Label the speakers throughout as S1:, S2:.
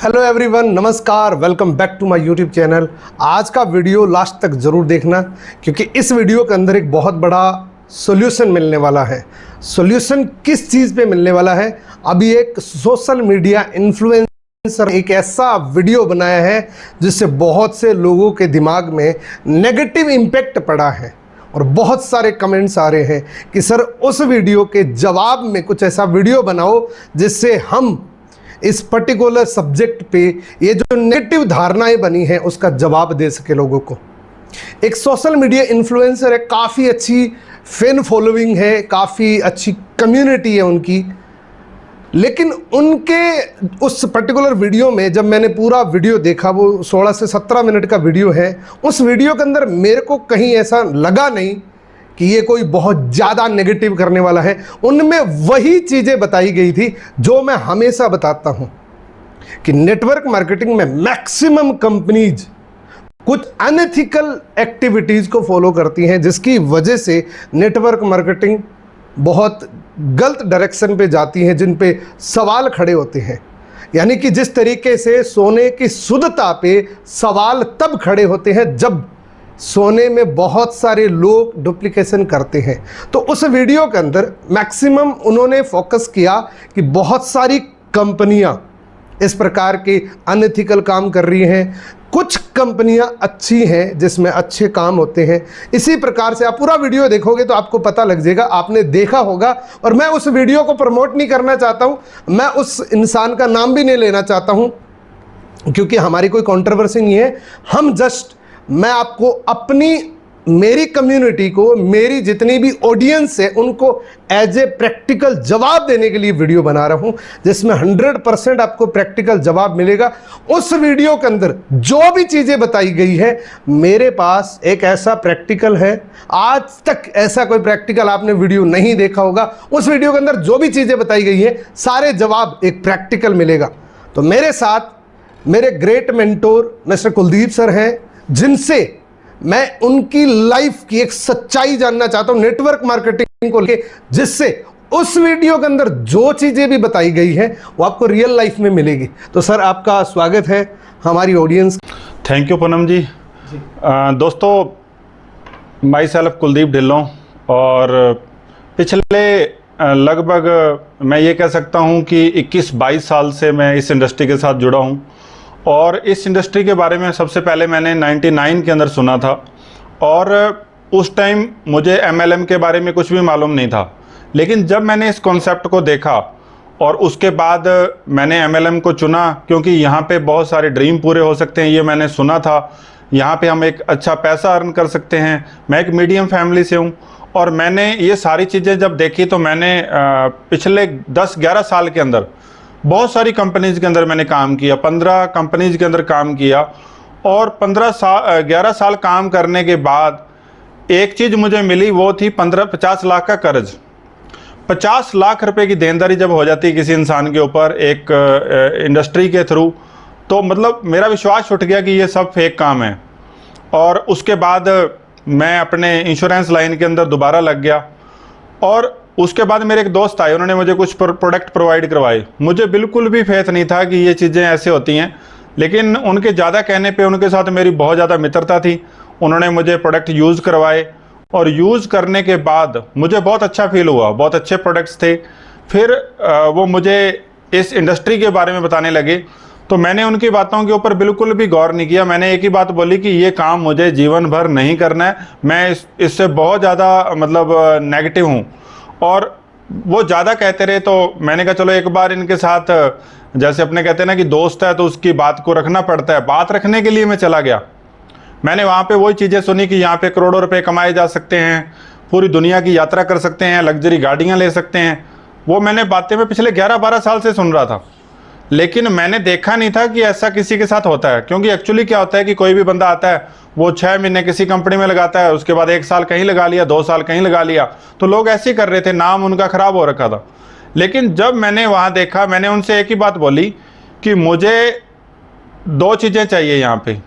S1: Hello everyone, नमस्कार, welcome back to my YouTube channel. आज का वीडियो लास्ट तक ज़रूर देखना, क्योंकि इस वीडियो के अंदर एक बहुत बड़ा सॉल्यूशन मिलने वाला है। सॉल्यूशन किस चीज़ पे मिलने वाला है? अभी एक सोशल मीडिया इन्फ्लुएंसर एक ऐसा वीडियो बनाया है जिससे बहुत से लोगों के दिमाग में नेगेटिव इम्पैक्ट पड़ा है और बहुत सारे कमेंट्स आ रहे हैं कि सर उस वीडियो के जवाब में कुछ ऐसा वीडियो बनाओ जिससे हम इस पर्टिकुलर सब्जेक्ट पे ये जो नेगेटिव धारणाएं बनी हैं उसका जवाब दे सके लोगों को। एक सोशल मीडिया इन्फ्लुएंसर है, काफ़ी अच्छी फैन फॉलोइंग है, काफ़ी अच्छी कम्युनिटी है उनकी, लेकिन उनके उस पर्टिकुलर वीडियो में जब मैंने पूरा वीडियो देखा, वो 16 से 17 मिनट का वीडियो है, उस वीडियो के अंदर मेरे को कहीं ऐसा लगा नहीं कि ये कोई बहुत ज़्यादा नेगेटिव करने वाला है। उनमें वही चीज़ें बताई गई थी जो मैं हमेशा बताता हूं कि नेटवर्क मार्केटिंग में मैक्सिमम कंपनीज कुछ अनएथिकल एक्टिविटीज़ को फॉलो करती हैं, जिसकी वजह से नेटवर्क मार्केटिंग बहुत गलत डायरेक्शन पे जाती हैं, जिन पे सवाल खड़े होते हैं। यानी कि जिस तरीके से सोने की शुद्धता पे सवाल तब खड़े होते हैं जब सोने में बहुत सारे लोग डुप्लीकेशन करते हैं। तो उस वीडियो के अंदर मैक्सिमम उन्होंने फोकस किया कि बहुत सारी कंपनियां इस प्रकार के अनएथिकल काम कर रही हैं, कुछ कंपनियां अच्छी हैं जिसमें अच्छे काम होते हैं। इसी प्रकार से आप पूरा वीडियो देखोगे तो आपको पता लग जाएगा, आपने देखा होगा। और मैं उस वीडियो को प्रमोट नहीं करना चाहता हूं, मैं उस इंसान का नाम भी नहीं लेना चाहता हूं, क्योंकि हमारी कोई कंट्रोवर्सी नहीं है। हम जस्ट मैं आपको मेरी कम्युनिटी को, मेरी जितनी भी ऑडियंस है उनको एज ए प्रैक्टिकल जवाब देने के लिए वीडियो बना रहा हूं, जिसमें 100% आपको प्रैक्टिकल जवाब मिलेगा। उस वीडियो के अंदर जो भी चीज़ें बताई गई है, मेरे पास एक ऐसा प्रैक्टिकल है, आज तक ऐसा कोई प्रैक्टिकल आपने वीडियो नहीं देखा होगा। उस वीडियो के अंदर जो भी चीज़ें बताई गई है, सारे जवाब एक प्रैक्टिकल मिलेगा। तो मेरे साथ मेरे great mentor mister Kuldeep sir हैं, जिनसे मैं उनकी लाइफ की एक सच्चाई जानना चाहता हूं नेटवर्क मार्केटिंग को लेकर, जिससे उस वीडियो के अंदर जो चीजें भी बताई गई हैं वो आपको रियल लाइफ में मिलेगी। तो सर, आपका स्वागत है हमारी ऑडियंस।
S2: थैंक यू पूनम जी। दोस्तों, माई सेल्फ कुलदीप ढिल्लों, और पिछले लगभग मैं ये कह सकता हूँ कि 21-22 साल से मैं इस इंडस्ट्री के साथ जुड़ा हूँ। और इस इंडस्ट्री के बारे में सबसे पहले मैंने 99 के अंदर सुना था, और उस टाइम मुझे MLM के बारे में कुछ भी मालूम नहीं था। लेकिन जब मैंने इस कॉन्सेप्ट को देखा और उसके बाद मैंने MLM को चुना, क्योंकि यहाँ पे बहुत सारे ड्रीम पूरे हो सकते हैं, ये मैंने सुना था। यहाँ पे हम एक अच्छा पैसा अर्न कर सकते हैं। मैं एक मीडियम फैमिली से हूँ, और मैंने ये सारी चीज़ें जब देखी तो मैंने पिछले 10-11 साल के अंदर बहुत सारी कंपनीज़ के अंदर मैंने काम किया, 15 कंपनीज़ के अंदर काम किया। और 11 साल काम करने के बाद एक चीज़ मुझे मिली, वो थी 50 लाख का कर्ज। 50 लाख रुपए की देनदारी जब हो जाती है किसी इंसान के ऊपर एक इंडस्ट्री के थ्रू, तो मतलब मेरा विश्वास उठ गया कि ये सब फेक काम है। और उसके बाद मैं अपने इंश्योरेंस लाइन के अंदर दोबारा लग गया, और उसके बाद मेरे एक दोस्त आए, उन्होंने मुझे कुछ प्रोडक्ट प्रोवाइड करवाए। मुझे बिल्कुल भी फेथ नहीं था कि ये चीज़ें ऐसे होती हैं, लेकिन उनके ज़्यादा कहने पे उनके साथ मेरी बहुत ज़्यादा मित्रता थी। उन्होंने मुझे प्रोडक्ट यूज़ करवाए, और यूज़ करने के बाद मुझे बहुत अच्छा फील हुआ, बहुत अच्छे प्रोडक्ट्स थे। फिर वो मुझे इस इंडस्ट्री के बारे में बताने लगे, तो मैंने उनकी बातों के ऊपर बिल्कुल भी गौर नहीं किया। मैंने एक ही बात बोली कि ये काम मुझे जीवन भर नहीं करना है, मैं इससे बहुत ज़्यादा मतलब नेगेटिव हूँ। और वो ज़्यादा कहते रहे, तो मैंने कहा चलो एक बार इनके साथ, जैसे अपने कहते हैं ना कि दोस्त है तो उसकी बात को रखना पड़ता है, बात रखने के लिए मैं चला गया। मैंने वहाँ पे वही चीज़ें सुनी कि यहाँ पे करोड़ों रुपए कमाए जा सकते हैं, पूरी दुनिया की यात्रा कर सकते हैं, लग्जरी गाड़ियाँ ले सकते हैं। वो मैंने बातें मैं पिछले 11-12 साल से सुन रहा था, लेकिन मैंने देखा नहीं था कि ऐसा किसी के साथ होता है। क्योंकि एक्चुअली क्या होता है कि कोई भी बंदा आता है, वो 6 महीने किसी कंपनी में लगाता है, उसके बाद 1 साल कहीं लगा लिया, 2 साल कहीं लगा लिया। तो लोग ऐसे ही कर रहे थे, नाम उनका ख़राब हो रखा था। लेकिन जब मैंने वहाँ देखा, मैंने उनसे एक ही बात बोली कि मुझे 2 चीज़ें चाहिए यहाँ पे,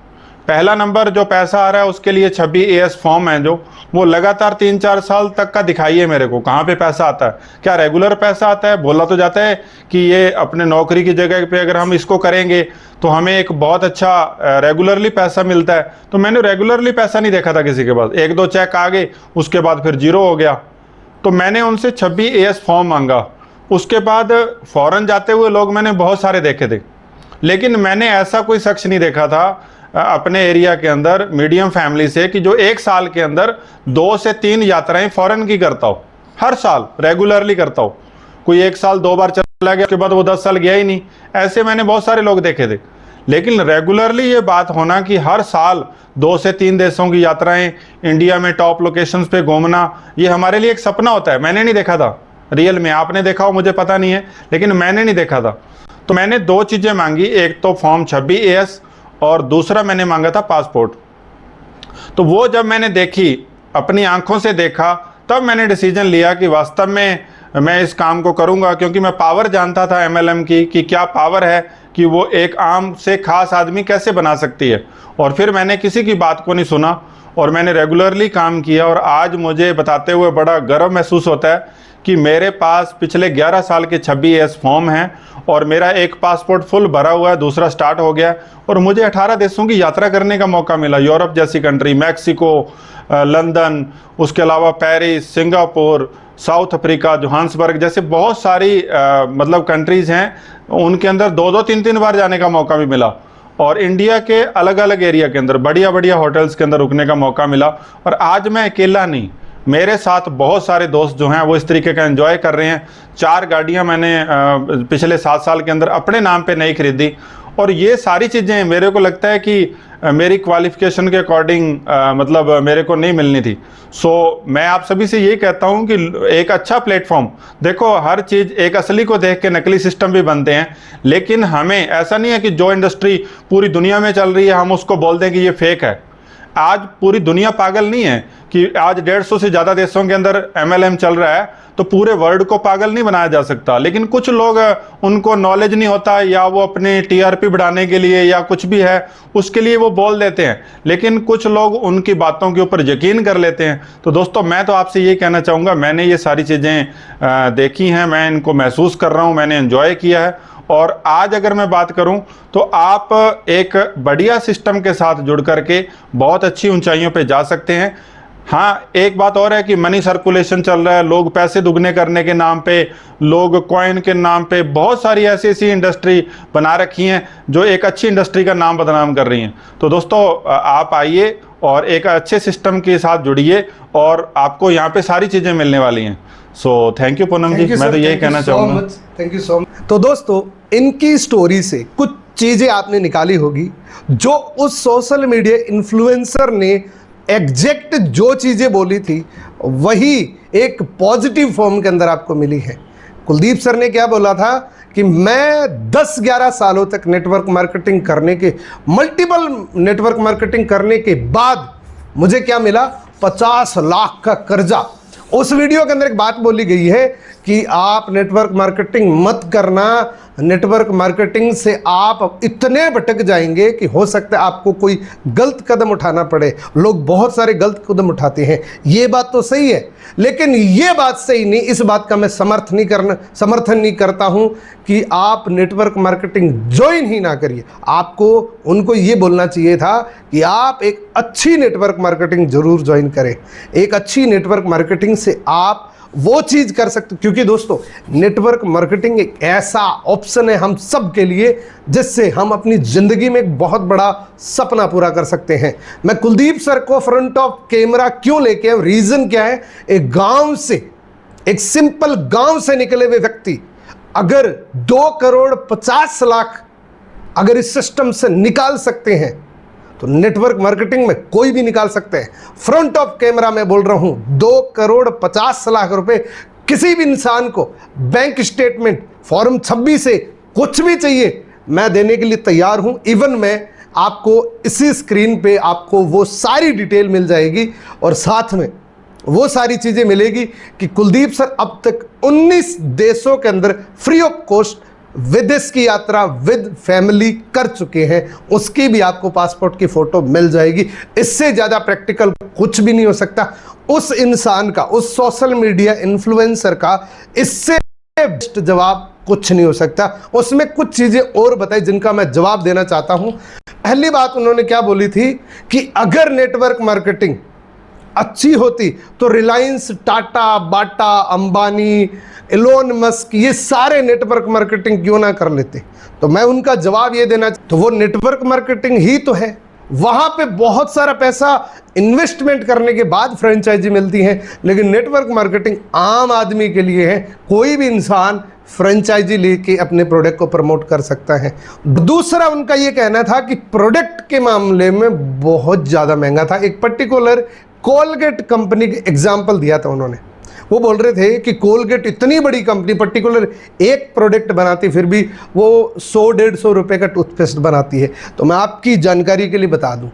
S2: पहला नंबर जो पैसा आ रहा है उसके लिए 26AS फॉर्म है जो, वो लगातार 3-4 साल तक का दिखाइए मेरे को, कहाँ पे पैसा आता है? क्या रेगुलर पैसा आता है? बोला तो जाता है कि ये अपने नौकरी की जगह पे अगर हम इसको करेंगे तो हमें एक बहुत अच्छा रेगुलरली पैसा मिलता है। तो मैंने रेगुलरली पैसा नहीं देखा था किसी के पास, 1-2 चेक आ गए, उसके बाद फिर जीरो हो गया। तो मैंने उनसे 26AS फॉर्म मांगा। उसके बाद फॉरेन जाते हुए लोग मैंने बहुत सारे देखे थे, लेकिन मैंने ऐसा कोई शख्स नहीं देखा था अपने एरिया के अंदर मीडियम फैमिली से कि जो 1 साल के अंदर 2 से 3 यात्राएं फॉरेन की करता हो, हर साल रेगुलरली करता हो। कोई 1 साल 2 बार चला गया, उसके बाद वो 10 साल गया ही नहीं। ऐसे मैंने बहुत सारे लोग देखे थे। लेकिन रेगुलरली ये बात होना कि हर साल 2 से 3 देशों की यात्राएं, इंडिया में टॉप लोकेशंस पे घूमना, ये हमारे लिए एक सपना होता है। मैंने नहीं देखा था रियल में, आपने देखा हो मुझे पता नहीं है, लेकिन मैंने नहीं देखा था। तो मैंने 2 चीज़ें मांगी, एक तो फॉर्म 26AS और दूसरा मैंने मांगा था पासपोर्ट। तो वो जब मैंने देखी, अपनी आंखों से देखा, तब मैंने डिसीजन लिया कि वास्तव में मैं इस काम को करूंगा, क्योंकि मैं पावर जानता था MLM की कि क्या पावर है, कि वो एक आम से खास आदमी कैसे बना सकती है। और फिर मैंने किसी की बात को नहीं सुना और मैंने रेगुलरली काम किया। और आज मुझे बताते हुए बड़ा गर्व महसूस होता है कि मेरे पास पिछले 11 साल के 26AS फॉर्म हैं और मेरा एक पासपोर्ट फुल भरा हुआ है, दूसरा स्टार्ट हो गया और मुझे 18 देशों की यात्रा करने का मौका मिला। यूरोप जैसी कंट्री, मैक्सिको, लंदन, उसके अलावा Paris, Singapore, south Africa, Johannesburg जैसे बहुत सारी मतलब कंट्रीज़ हैं, उनके अंदर 2-2, 3-3 बार जाने का मौका भी मिला। और इंडिया के अलग अलग एरिया के अंदर बढ़िया बढ़िया होटल्स के अंदर रुकने का मौका मिला। और आज मैं अकेला नहीं, मेरे साथ बहुत सारे दोस्त जो हैं वो इस तरीके का एंजॉय कर रहे हैं। 4 गाड़ियां मैंने पिछले 7 साल के अंदर अपने नाम पे नहीं खरीदी। और ये सारी चीज़ें मेरे को लगता है कि मेरी क्वालिफिकेशन के अकॉर्डिंग मतलब मेरे को नहीं मिलनी थी। सो मैं आप सभी से यही कहता हूँ कि एक अच्छा प्लेटफॉर्म, देखो हर चीज़, एक असली को देख के नकली सिस्टम भी बनते हैं, लेकिन हमें ऐसा नहीं है कि जो इंडस्ट्री पूरी दुनिया में चल रही है हम उसको बोल दें कि ये फेक है। आज पूरी दुनिया पागल नहीं है कि आज 150 से ज़्यादा देशों के अंदर MLM चल रहा है, तो पूरे वर्ल्ड को पागल नहीं बनाया जा सकता। लेकिन कुछ लोग, उनको नॉलेज नहीं होता, या वो अपने TRP बढ़ाने के लिए या कुछ भी है उसके लिए वो बोल देते हैं, लेकिन कुछ लोग उनकी बातों के ऊपर यकीन कर लेते हैं। तो दोस्तों मैं तो आपसे ये कहना चाहूँगा, मैंने ये सारी चीज़ें देखी हैं, मैं इनको महसूस कर रहा हूँ, मैंने एंजॉय किया है। और आज अगर मैं बात करूं तो आप एक बढ़िया सिस्टम के साथ जुड़ करके बहुत अच्छी ऊंचाइयों पे जा सकते हैं। हाँ, एक बात और है कि मनी सर्कुलेशन चल रहा है, लोग पैसे दुगने करने के नाम पे, लोग कॉइन के नाम पे बहुत सारी ऐसी ऐसी इंडस्ट्री बना रखी हैं जो एक अच्छी इंडस्ट्री का नाम बदनाम कर रही हैं। तो दोस्तों आप आइए और एक अच्छे सिस्टम के साथ जुड़िए और आपको यहाँ पे सारी चीज़ें मिलने वाली हैं। सो थैंक यू पूनम जी, मैं तो यही कहना चाहूँगा।
S1: Thank you so much. तो दोस्तों इनकी स्टोरी से कुछ चीज़ें आपने निकाली होगी, जो उस सोशल मीडिया इन्फ्लुएंसर ने एग्जैक्ट जो चीज़ें बोली थी वही एक पॉजिटिव फॉर्म के अंदर आपको मिली है। कुलदीप सर ने क्या बोला था कि मैं 10-11 सालों तक नेटवर्क मार्केटिंग करने के, मल्टीपल नेटवर्क मार्केटिंग करने के बाद मुझे क्या मिला, 50 लाख का कर्जा। उस वीडियो के अंदर एक बात बोली गई है कि आप नेटवर्क मार्केटिंग मत करना, नेटवर्क मार्केटिंग से आप इतने भटक जाएंगे कि हो सकता है आपको कोई गलत कदम उठाना पड़े। लोग बहुत सारे गलत कदम उठाते हैं, ये बात तो सही है, लेकिन ये बात सही नहीं, इस बात का मैं समर्थन नहीं करता हूं कि आप नेटवर्क मार्केटिंग ज्वाइन ही ना करिए। आपको उनको ये बोलना चाहिए था कि आप एक अच्छी नेटवर्क मार्केटिंग जरूर ज्वाइन करें। एक अच्छी नेटवर्क मार्केटिंग से आप वो चीज़ कर सकते, क्योंकि दोस्तों नेटवर्क मार्केटिंग एक ऐसा ऑप्शन है हम सब के लिए जिससे हम अपनी ज़िंदगी में एक बहुत बड़ा सपना पूरा कर सकते हैं। मैं कुलदीप सर को फ्रंट ऑफ कैमरा क्यों लेके आया, रीज़न क्या है, एक गांव से, एक सिंपल गांव से निकले हुए व्यक्ति अगर 2,50,00,000 अगर इस सिस्टम से निकाल सकते हैं तो नेटवर्क मार्केटिंग में कोई भी निकाल सकते हैं। फ्रंट ऑफ कैमरा में बोल रहा हूं, 2,50,00,000 रुपए किसी भी इंसान को बैंक स्टेटमेंट, फॉर्म 26 से कुछ भी चाहिए, मैं देने के लिए तैयार हूं। इवन मैं आपको इसी स्क्रीन पे आपको वो सारी डिटेल मिल जाएगी और साथ में वो सारी चीज़ें मिलेगी कि कुलदीप सर अब तक 19 देशों के अंदर फ्री ऑफ कॉस्ट विदेश की यात्रा विद फैमिली कर चुके हैं, उसकी भी आपको पासपोर्ट की फ़ोटो मिल जाएगी। इससे ज़्यादा प्रैक्टिकल कुछ भी नहीं हो सकता। उस इंसान का, उस सोशल मीडिया इन्फ्लुएंसर का इससे बेस्ट जवाब कुछ नहीं हो सकता। उसमें कुछ चीज़ें और बताई जिनका मैं जवाब देना चाहता हूं। पहली बात उन्होंने क्या बोली थी कि अगर नेटवर्क मार्केटिंग अच्छी होती तो रिलायंस, टाटा, बाटा, अंबानी, एलोन मस्क, ये सारे नेटवर्क मार्केटिंग क्यों ना कर लेते। तो मैं उनका जवाब ये देना, तो वो नेटवर्क मार्केटिंग ही तो है। वहां पे बहुत सारा पैसा इन्वेस्टमेंट करने के बाद फ्रेंचाइजी मिलती है, लेकिन नेटवर्क मार्केटिंग आम आदमी के लिए है। कोई भी इंसान फ्रेंचाइजी लेके अपने प्रोडक्ट को प्रमोट कर सकता है। दूसरा उनका ये कहना था कि प्रोडक्ट के मामले में बहुत ज़्यादा महंगा था। एक पर्टिकुलर कोलगेट कंपनी के एग्जाम्पल दिया था उन्होंने। वो बोल रहे थे कि कोलगेट इतनी बड़ी कंपनी पर्टिकुलर एक प्रोडक्ट बनाती, फिर भी वो 100-150 रुपये का टूथपेस्ट बनाती है। तो मैं आपकी जानकारी के लिए बता दूं,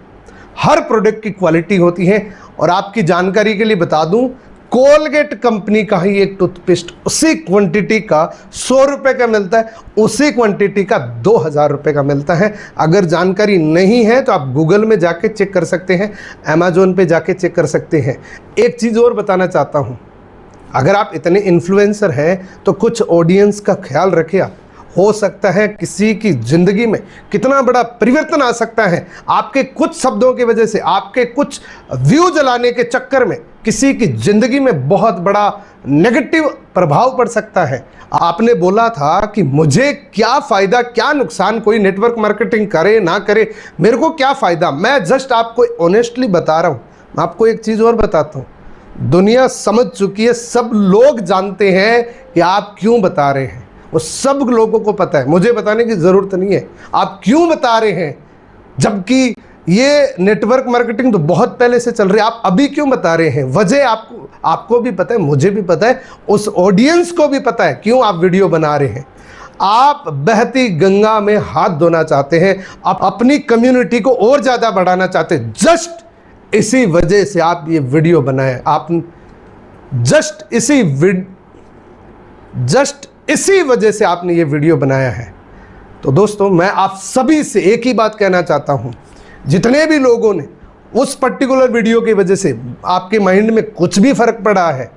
S1: हर प्रोडक्ट की क्वालिटी होती है। और आपकी जानकारी के लिए बता दूं, कोलगेट कंपनी का ही एक टूथपेस्ट उसी क्वांटिटी का 100 रुपये का मिलता है, उसी क्वांटिटी का 2000 रुपये का मिलता है। अगर जानकारी नहीं है तो आप गूगल में जाके चेक कर सकते हैं, अमेजोन पे जाके चेक कर सकते हैं। एक चीज़ और बताना चाहता हूँ, अगर आप इतने इन्फ्लुएंसर हैं तो कुछ ऑडियंस का ख्याल रखिए। आप, हो सकता है किसी की ज़िंदगी में कितना बड़ा परिवर्तन आ सकता है आपके कुछ शब्दों की वजह से, आपके कुछ व्यू जलाने के चक्कर में किसी की ज़िंदगी में बहुत बड़ा नेगेटिव प्रभाव पड़ सकता है। आपने बोला था कि मुझे क्या फ़ायदा, क्या नुकसान, कोई नेटवर्क मार्केटिंग करे ना करे, मेरे को क्या फ़ायदा। मैं जस्ट आपको ऑनेस्टली बता रहा हूँ। मैं आपको एक चीज़ और बताता हूँ, दुनिया समझ चुकी है, सब लोग जानते हैं कि आप क्यों बता रहे हैं। वो सब लोगों को पता है, मुझे बताने की ज़रूरत नहीं है आप क्यों बता रहे हैं। जबकि ये नेटवर्क मार्केटिंग तो बहुत पहले से चल रही है, आप अभी क्यों बता रहे हैं। वजह आपको भी पता है, मुझे भी पता है, उस ऑडियंस को भी पता है क्यों आप वीडियो बना रहे हैं। आप बहती गंगा में हाथ धोना चाहते हैं, आप अपनी कम्युनिटी को और ज़्यादा बढ़ाना चाहते हैं। जस्ट इसी वजह से आप ये वीडियो बनाए। आप जस्ट इसी वजह से आपने ये वीडियो बनाया है। तो दोस्तों, मैं आप सभी से एक ही बात कहना चाहता हूं, जितने भी लोगों ने उस पर्टिकुलर वीडियो की वजह से आपके माइंड में कुछ भी फर्क पड़ा है,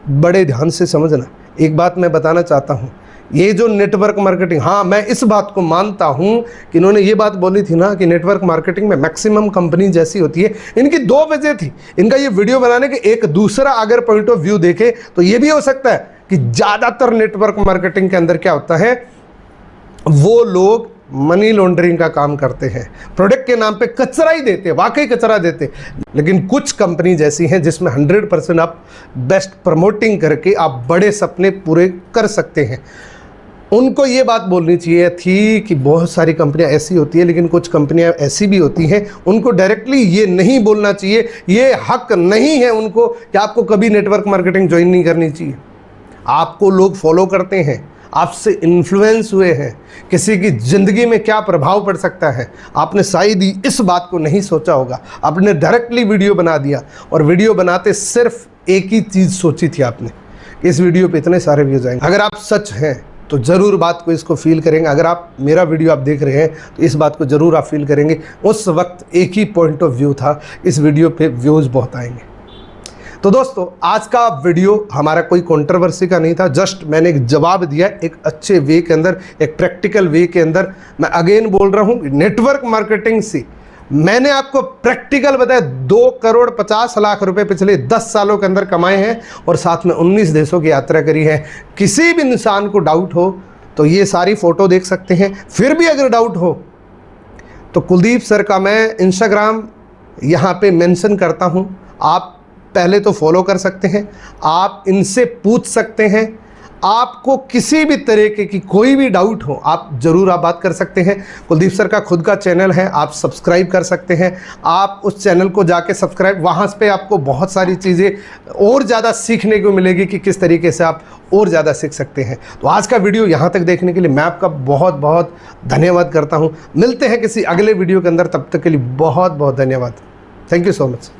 S1: बड़े ध्यान से समझना। एक बात मैं बताना चाहता हूं, ये जो नेटवर्क मार्केटिंग, हाँ मैं इस बात को मानता हूं कि इन्होंने ये बात बोली थी ना कि नेटवर्क मार्केटिंग में मैक्सिमम कंपनी जैसी होती है। इनकी दो वजह थी इनका ये वीडियो बनाने के। एक दूसरा अगर पॉइंट ऑफ व्यू देखे तो ये भी हो सकता है कि ज़्यादातर नेटवर्क मार्केटिंग के अंदर क्या होता है, वो लोग मनी लॉन्ड्रिंग का काम करते हैं, प्रोडक्ट के नाम पे कचरा ही देते, वाकई कचरा देते। लेकिन कुछ कंपनी जैसी हैं जिसमें 100% आप बेस्ट प्रमोटिंग करके आप बड़े सपने पूरे कर सकते हैं। उनको ये बात बोलनी चाहिए थी कि बहुत सारी कंपनियां ऐसी होती है, लेकिन कुछ कंपनियां ऐसी भी होती हैं, उनको डायरेक्टली ये नहीं बोलना चाहिए। ये हक नहीं है उनको कि आपको कभी नेटवर्क मार्केटिंग ज्वाइन नहीं करनी चाहिए। आपको लोग फॉलो करते हैं, आपसे इन्फ्लुएंस हुए हैं, किसी की ज़िंदगी में क्या प्रभाव पड़ सकता है आपने शायद ही इस बात को नहीं सोचा होगा। आपने डायरेक्टली वीडियो बना दिया, और वीडियो बनाते सिर्फ एक ही चीज़ सोची थी आपने, इस वीडियो पे इतने सारे व्यूज़ आएंगे। अगर आप सच हैं तो ज़रूर बात को इसको फील करेंगे। अगर आप मेरा वीडियो आप देख रहे हैं तो इस बात को ज़रूर आप फील करेंगे। उस वक्त एक ही पॉइंट ऑफ व्यू था, इस वीडियो पे व्यूज़ बहुत आएंगे। तो दोस्तों, आज का वीडियो हमारा कोई कंट्रोवर्सी का नहीं था, जस्ट मैंने एक जवाब दिया एक अच्छे वे के अंदर, एक प्रैक्टिकल वे के अंदर। मैं अगेन बोल रहा हूँ, नेटवर्क मार्केटिंग से मैंने आपको प्रैक्टिकल बताया 2,50,00,000 रुपए पिछले 10 सालों के अंदर कमाए हैं, और साथ में 19 देशों की यात्रा करी है। किसी भी इंसान को डाउट हो तो ये सारी फ़ोटो देख सकते हैं। फिर भी अगर डाउट हो तो कुलदीप सर का मैं इंस्टाग्राम यहाँ पे मेंशन करता हूँ, आप पहले तो फॉलो कर सकते हैं, आप इनसे पूछ सकते हैं। आपको किसी भी तरीके की कोई भी डाउट हो आप ज़रूर आप बात कर सकते हैं। कुलदीप सर का खुद का चैनल है, आप सब्सक्राइब कर सकते हैं। आप उस चैनल को जाके सब्सक्राइब, वहाँ पे आपको बहुत सारी चीज़ें और ज़्यादा सीखने को मिलेगी कि किस तरीके से आप और ज़्यादा सीख सकते हैं। तो आज का वीडियो यहाँ तक देखने के लिए मैं आपका बहुत बहुत धन्यवाद करता हूँ। मिलते हैं किसी अगले वीडियो के अंदर, तब तक के लिए बहुत बहुत धन्यवाद। Thank you so much.